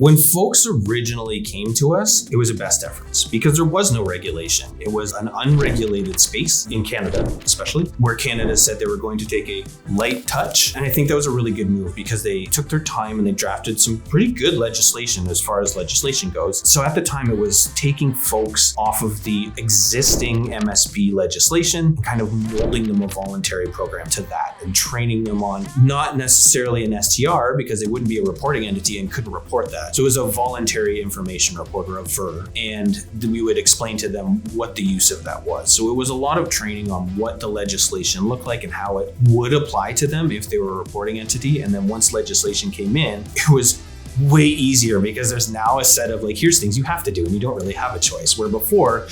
When folks originally came to us, it was a best efforts because there was no regulation. It was an unregulated space in Canada, especially, where Canada said they were going to take a light touch. And I think that was a really good move because they took their time and they drafted some pretty good legislation as far as legislation goes. So at the time, it was taking folks off of the existing MSP legislation and kind of molding them a voluntary program to that and training them on not necessarily an STR because they wouldn't be a reporting entity and couldn't report that. So it was a voluntary information report or a VER, and we would explain to them what the use of that was. So it was a lot of training on what the legislation looked like and how it would apply to them if they were a reporting entity. And then once legislation came in, it was way easier because there's now a set of here's things you have to do and you don't really have a choice. Where before,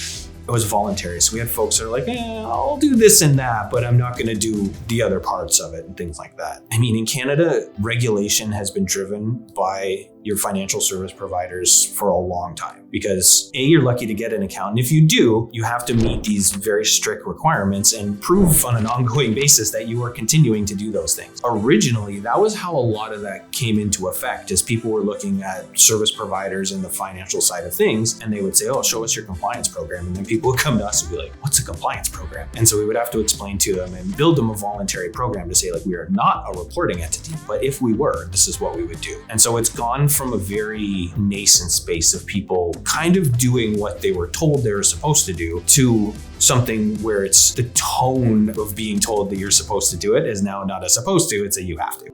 it was voluntary. So we had folks that are like, I'll do this and that, but I'm not going to do the other parts of it and things like that. I mean, in Canada, regulation has been driven by your financial service providers for a long time because you're lucky to get an account. And if you do, you have to meet these very strict requirements and prove on an ongoing basis that you are continuing to do those things. Originally, that was how a lot of that came into effect as people were looking at service providers and the financial side of things. And they would say, show us your compliance program. And then people would come to us and be like, what's a compliance program? And so we would have to explain to them and build them a voluntary program to say we are not a reporting entity, but if we were, this is what we would do. And so it's gone from a very nascent space of people kind of doing what they were told they were supposed to do to something where it's the tone of being told that you're supposed to do it is now not a supposed to, it's a you have to.